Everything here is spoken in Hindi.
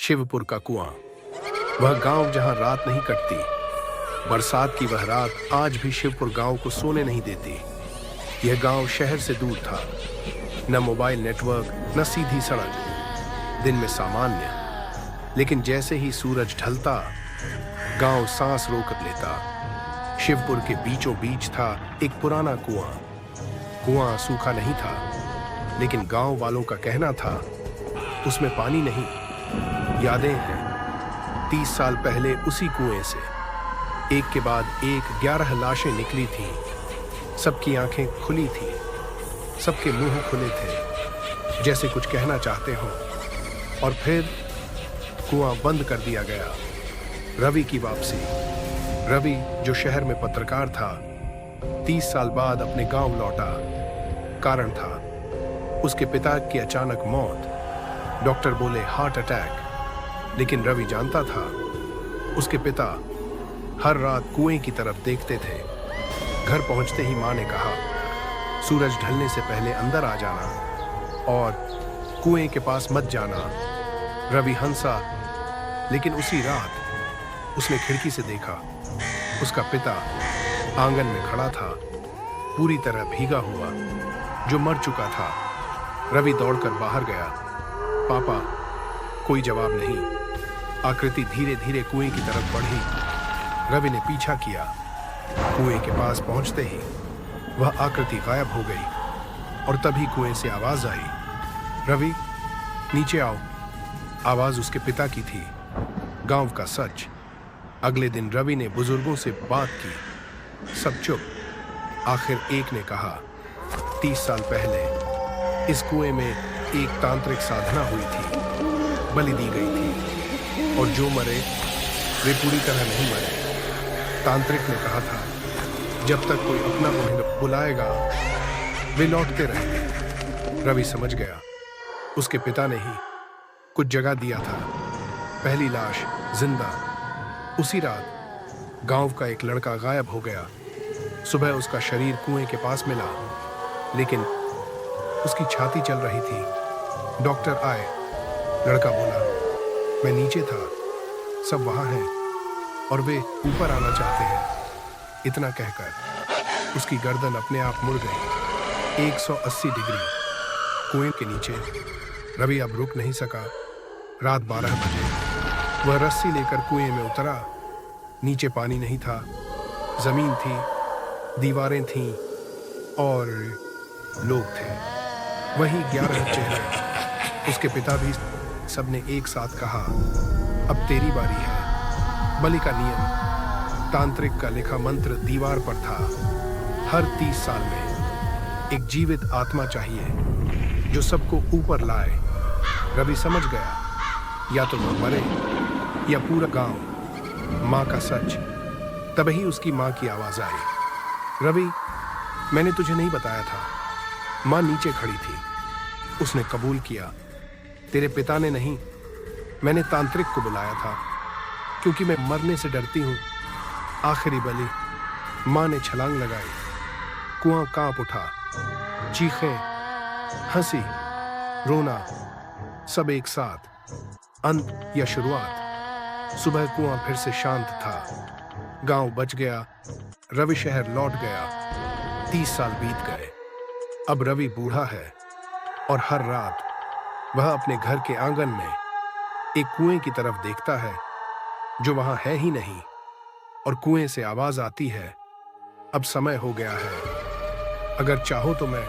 शिवपुर का कुआं, वह गांव जहां रात नहीं कटती। बरसात की वह रात आज भी शिवपुर गांव को सोने नहीं देती। यह गांव शहर से दूर था, न मोबाइल नेटवर्क, न सीधी सड़क। दिन में सामान्य, लेकिन जैसे ही सूरज ढलता, गांव सांस रोक लेता। शिवपुर के बीचों बीच था एक पुराना कुआं। कुआं सूखा नहीं था, लेकिन गांव वालों का कहना था उसमें पानी नहीं, यादें हैं। 30 साल पहले उसी कुएं से एक के बाद एक 11 लाशें निकली थीं। सबकी आंखें खुली थीं, सबके मुंह खुले थे, जैसे कुछ कहना चाहते हो। और फिर कुआं बंद कर दिया गया। रवि की वापसी। रवि, जो शहर में पत्रकार था, 30 साल बाद अपने गांव लौटा। कारण था उसके पिता की अचानक मौत। डॉक्टर बोले हार्ट अटैक, लेकिन रवि जानता था उसके पिता हर रात कुएं की तरफ देखते थे। घर पहुंचते ही मां ने कहा, सूरज ढलने से पहले अंदर आ जाना और कुएं के पास मत जाना। रवि हंसा, लेकिन उसी रात उसने खिड़की से देखा। उसका पिता आंगन में खड़ा था, पूरी तरह भीगा हुआ, जो मर चुका था। रवि दौड़कर बाहर गया। पापा। कोई जवाब नहीं। आकृति धीरे धीरे कुएं की तरफ बढ़ी। रवि ने पीछा किया। कुएं के पास पहुंचते ही वह आकृति गायब हो गई और तभी कुएं से आवाज आई, रवि, नीचे आओ। आवाज उसके पिता की थी। गांव का सच। अगले दिन रवि ने बुजुर्गों से बात की। सब चुप। आखिर एक ने कहा, 30 साल पहले इस कुएं में एक तांत्रिक साधना हुई थी, बलि दी गई थी, और जो मरे वे पूरी तरह नहीं मरे। तांत्रिक ने कहा था जब तक कोई अपना उन्हें बुलाएगा वे लौटते रहेंगे। रवि समझ गया उसके पिता ने ही कुछ जगह दिया था। पहली लाश जिंदा। उसी रात गांव का एक लड़का गायब हो गया। सुबह उसका शरीर कुएं के पास मिला, लेकिन उसकी छाती चल रही थी। डॉक्टर आए। लड़का बोला, मैं नीचे था, सब वहां हैं और वे ऊपर आना चाहते हैं। इतना कहकर उसकी गर्दन अपने आप मुड़ गई 180 डिग्री। कुएं के नीचे रवि अब रुक नहीं सका। रात 12 बजे वह रस्सी लेकर कुएं में उतरा। नीचे पानी नहीं था, जमीन थी, दीवारें थीं और लोग थे। वही 11 चेहरे। उसके पिता भी। सबने एक साथ कहा, अब तेरी बारी है। बलि का नियम, तांत्रिक का लिखा मंत्र दीवार पर था। हर 30 साल में एक जीवित आत्मा चाहिए जो सबको ऊपर लाए। रवि समझ गया, या तो वह मरे या पूरा गांव। मां का सच। तभी उसकी मां की आवाज आई, रवि, मैंने तुझे नहीं बताया था। मां नीचे खड़ी थी। उसने कबूल किया, तेरे पिता ने नहीं, मैंने तांत्रिक को बुलाया था, क्योंकि मैं मरने से डरती हूं। आखिरी बलि। मां ने छलांग लगाई। कुआं कांप उठा। चीखें, हंसी, रोना, सब एक साथ। अंत या शुरुआत। सुबह कुआं फिर से शांत था। गांव बच गया। रवि शहर लौट गया। 30 साल बीत गए। अब रवि बूढ़ा है और हर रात वह अपने घर के आंगन में एक कुएं की तरफ देखता है, जो वहां है ही नहीं, और कुएं से आवाज आती है, अब समय हो गया है। अगर चाहो तो मैं